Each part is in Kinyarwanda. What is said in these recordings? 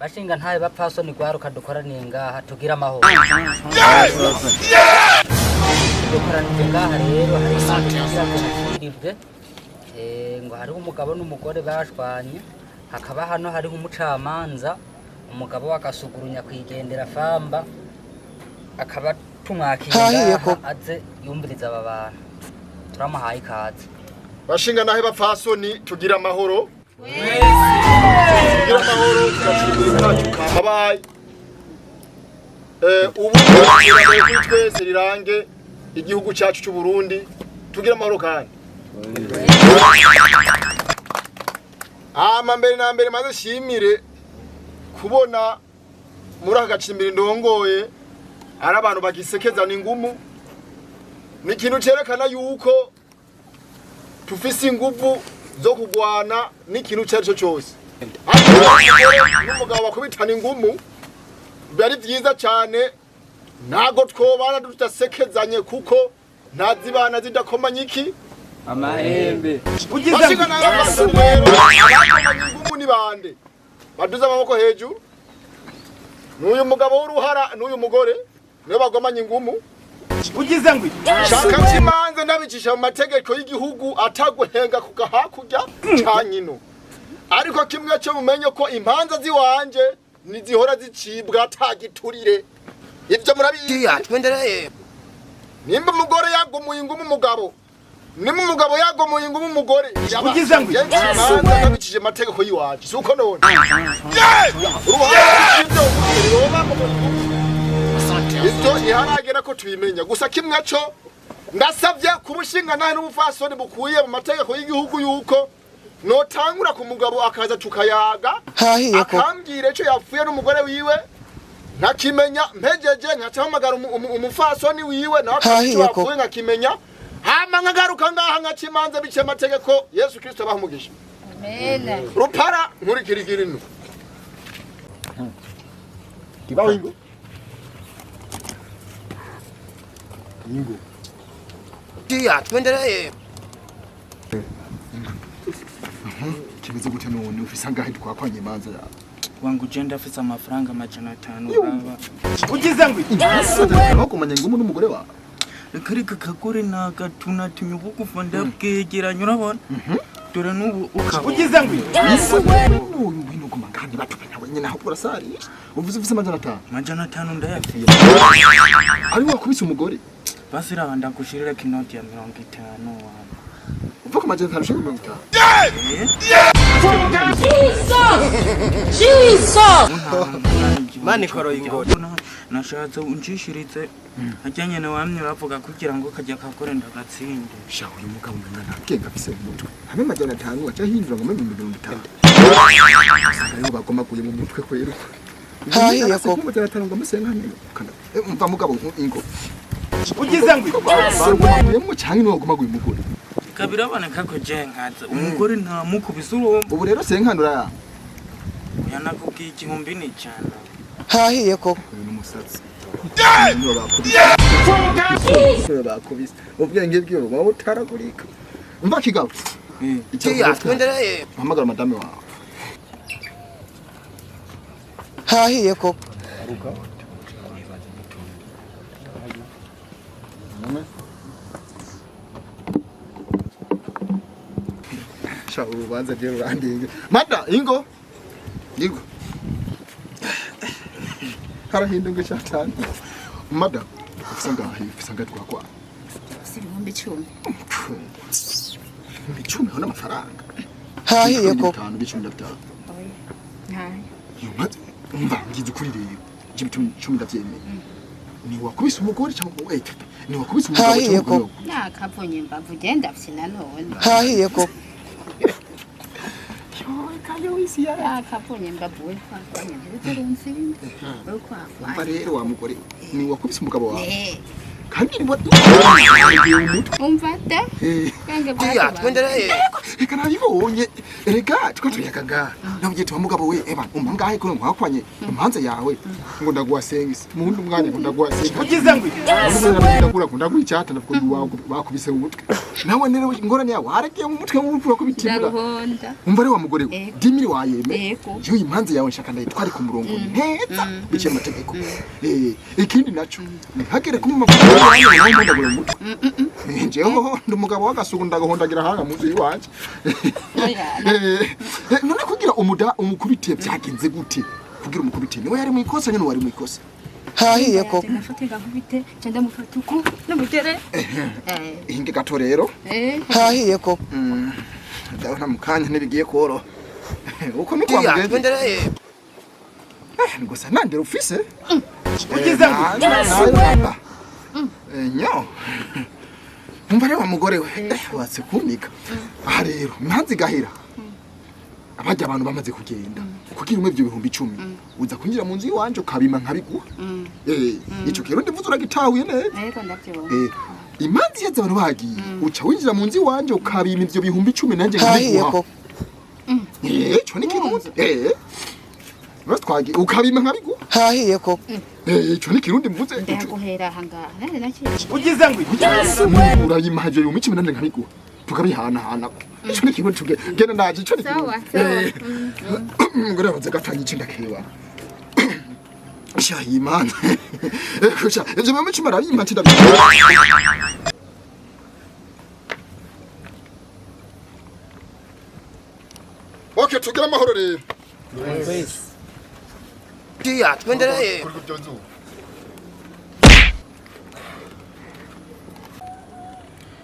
bashinga ntaye bapfaso ni gwaruka dukoraniye ngaha tugira amahoro dukoraniye ngaha rero hari ngo hariho umugabo n'umugore bashwanye hakaba hano hariho umucamanza umugabo wakasugurunya kwigendera Famba akaba tumwakira aze yumviriza aba bantu turamuhaye ikaze bashinga nahe bapfasoni tugira amahoro tugira amahoro kabaye ubu twese rirange igihugu cyacu cy'u Burundi tugira amahoro kandi mbere na mbere maze shimire kubona muri aka gacimbiri ndongoye ari abantu bagisekezana ingumu ni ikintu cyerekana yuko tufise inguvu zo kugwana n'ikintu cyaricyo cyose n'umugabo bakubitana ingumu byari byiza cyane ntago twobana tutasekezanye kuko ntazibana zidakomanya iki amahembe ugize n'abasumero ingumu ni bande baduza amaboko hejuru n'uyu mugabo w'uruhara n'uyu mugore niyo bagomanya ingumu ugize ngwi shaka kimanze ndabicisha mu mategeko y'igihugu ataguhenga kugahakurya cyanyino ariko kimwe cyo mumenye ko impanza ziwanje nizihora zicibwa tagiturire ivyo murabizi twendereye nimba umugore yagumuye ingumu umugabo nimba umugabo yagumuye ingumu umugore ugize ngwi ndabicisha mu mategeko yiwaje suko none ito iharagera ko tubimenya gusa kimwe cyo ndasavye kubushinga nahe n'ubufasoni bukuye mu mategeko y'igihugu yuko notangura ku mugabo akaza tukayaga akambwira ico yapfuye n'umugore wiwe ntakimenya mpejeje nkacahamagara umufasoni wiwe nawe yapfuye nkakimenya hama nkagaruka ngaha nkacimanza bice amategeko Yesu Kristo bahumugisha amen rupara nkurikirigiri no kibaho ingo ingo twendereye kimeze gute none ufise angahe twakwanye imanza yawe wangu jenda afise amafaranga 500 baba ugize ngwi bakomanya ingumu n'umugore wawe karika kagore nagatuna timyubuku fanda bwegeranye urabona dore nubu ukaba ugize ngwi ngwino kumangani batupenya wenyine aho kurasari uvuze ufise 500 ndayafite ari wakubise umugore basira banda kushirira kinoti ya 50 uvuga ko 500 ushaka 50 Jesus mani koro ingo nashatse unjishirize ajyanye na wamye bavuga kugira ngo kajya kakore ndagatsinde sha uyu mugabo ngana kenga afise umutwe habe 500 acha hindura ngo 50 ayo bagoma kuye mu mutwe kwero hahiye ko 500 ngo musenkane kana umva mugabo ingo ugize ngwi baruye mu cyangwa no guma guimugore kabiraboneka ko je nkaza umugore nta mukubise urumva ubu rero senkanura yanakubwiye igihumbi ni cyane hahiye ko n'umusatsi bakubise ubwenge bwiwe baba butaragurika umva kigabo twendereye hamagara madame wawe hahiye ko sha urubanza rero randinga mada ingo harahindunga cyane mada ufisanga twakwa ibihumbi 10 ibihumbi 10 hona amafaranga hahiye ko 5 bicumi ndataha ntaye umva ngize kuri rero ibihumbi 10 ndavyemeye ni wakubise umugore cyangwa wete ni wakubise umugabo cyangwa nakavunye mbavu genda afite nanone hahiye ko yakavunye mbavu we kwavunye uturunzi umva rero wa mugore ni wakubise umugabo wawe kandi ni umva te twendereye reka nabibonye Erega tukatuyakaga nabuje tuwa mugabo we eba umpangahe ko nkwakwanye impanze yawe ngo ndaguha sengisi mundi umwanya ngo ndaguha sengisi ugize ngwi ndakura ndaguha icyata navuga ngo bakubise mu mutwe nawe nero ngorane yawe haragiye mu mutwe w'upfura ko bitimura umva ari wa mugore we dimiri wayeme yo impanze yawe nshaka ndayitwari ku murongo neza bice amategeko ikindi naco hagere ku mavuta yawe ndagura mu mutwe njeho ndumugabo wagasugu ndagahondagira hanga mu nzu yiwanje none kugira umukubite byagenze gute kugira umukubite niwe yari mu ikosa nyine wari mu ikosa hahiye koko nafatega nkubite cyenda mufata uko n'umugere inge gato rero hahiye koko ndabona mukanya nibigiye koro uko nuko wamugenze gusa nandera ufise ugize nyo umva rero mugore we watse kunika aha rero mpanzi gahira abajya abantu bamaze kugenda kugira umwe byo 10,000 uza kunjira mu nzu yiwanje ukabima nkabiguha ico kero ndivuze uragitahuye neza yego ndavyo imanzi yaza abantu bagiye uca winjira mu nzu yiwanje ukabima ivyo 10,000 nanje nkabiguha cyo ni kirundi batwagiye ukabima nkabiguha hahiye koko cyo ni kirundi mvuze ndaguhera hanga nake ugize ngwi urayimaje 10,000 nanje nkabiguha tukabihana ico ni kirundi tuge genda ndaje ico ni sawa ngora baza gatanye icinda kewa shayi man kusha ivyo mama chimara yima tinda Okay tugira amahoro rero tiya twendereye kuri kubyozu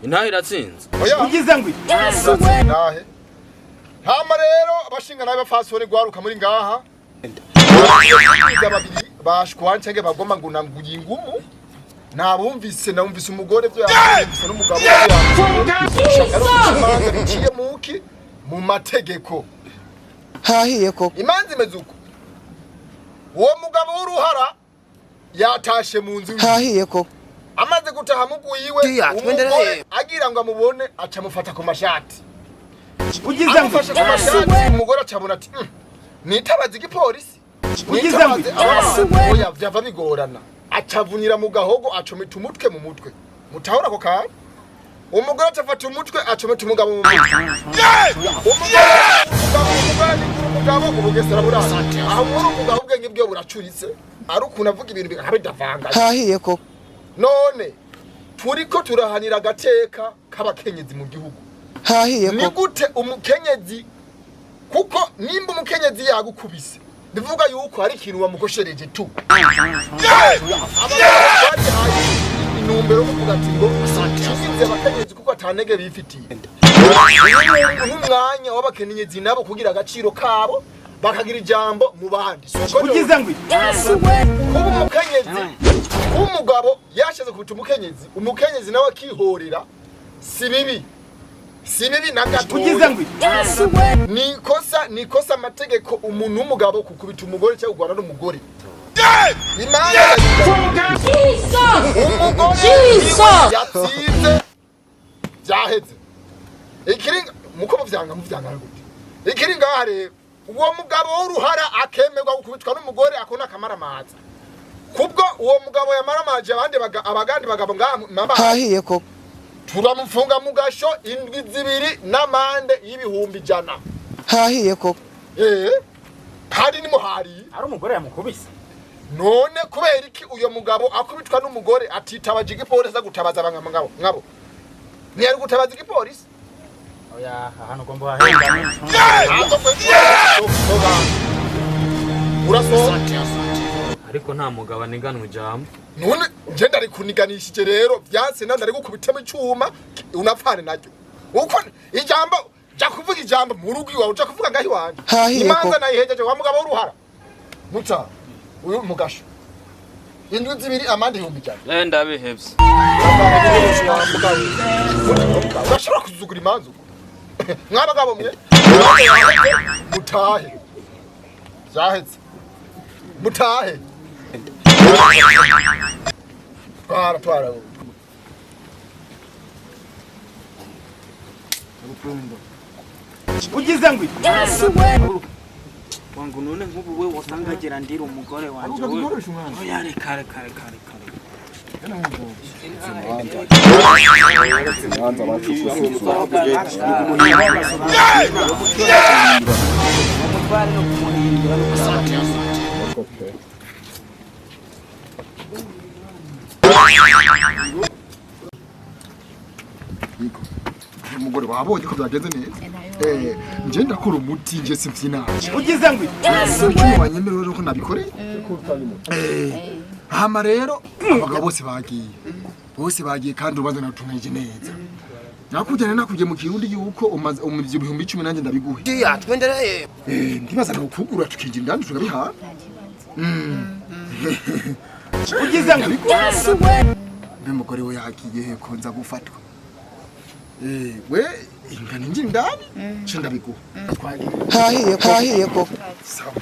Intahe iratsinze. ugize ngwi nahe hama rero abashinga nabe bafasore gwaruka muri ngaha babiri bashkwanje bagoma ngo nanguye ingumu nabumvise umugore byo yamvise n'umugabo yaciye muki mu mategeko hahiye koko imanzi mezuko uwo mugabo w'uruhara yatashe mu nzu hahiye koko amaze gutaha muguyiwe umugore agira ngo amubone aca mufata ku mashati ugize ngwi amufashe ku mashati umugore acabona ati nitabaza igipolisi nitabaze oya vyava bigorana acavunira mu gahogo acometa umutwe mu mutwe mutahura ko kare umugore acafata umutwe acometa umugabo mu mutwe umugabo ubugesera burasa aho muri umugabo ubwenge bwe buracuritse ari ukuntu avuga ibintu bikabidavanga hahiye koko none turiko turahanira agateka k'abakenyezi mu gihugu hahiye ni koko gute umukenyezi kuko nimba umukenyezi yagukubise bivuga yuko hari ikintu wamukoshereje tu inumbero yo kuvuga ati ngo shize abakenyezi kuko atanege bifitiye n'umwanya w'abakenyezi nabo kugira agaciro kabo bakagira ijambo mu bandi ugize ngwi kuba umukenyezi umugabo yashize kubita umukenyezi nawe akihorera si bibi na gato ugize ngwi nikosa amategeko umuntu w'umugabo kukubita umugore cyangwa kugwana n'umugore imana yatsinze byaheze ikiringa muko muvyanga gute ikiringa hare uwo mugabo w'uruhara akemerwa gukubitwa n'umugore akona kamaramaza kubwo uwo mugabo yamaramaje abagandi bagabo ngaha hahiye koko turamufunga mu gasho indwi 2 n'amande y'ibihumbi 100 hahiye koko kandi ni muhari ari umugore yamukubise none kubera iki uyo mugabo akubitwa n'umugore atitabaje igipolisi agutabaza abangabo ngabo ni ari gutabaza igipolisi oya ahantu gombo hahenda urasohoka Ariko nta mugabo niganwa ijambo. none nje ndari kuniganishije rero byanse ndari gukubitamo icyuma unapfane naryo uko ijambo ja kuvuga ijambo mu rugo iwawe uja kuvuga ngahi wanje imanza nayihejeje wa mugabo w'uruhara muta uyu mugasho indwi 2 amande y'ibihumbi 100 Ndabihevye. bashobora kuzugura imanza uko mwabagabo mwe mutahe zahetse mutahe twara ugize ngo wangu none nk'ubu we wasangagira ndira umugore wanje we oya reka umugore wabonye ko byagenze neza nje ndakora umuti nje simbyina ugize ngo cyo wanyemerera ko nabikoreye hama rero abagabo bose bagiye kandi ubanza natunganyije neza nakujyana nakujye mu kirundi yuko umaze umuvyo 1010 nanjye ndabiguhe ya twendereye ndibaza no kugura tukinjira ndandi tukabiha ugize ngo umugore we yagiye ko nza gufatwa we ingana njye ndani cyo ndabiguha hahiye koko sawa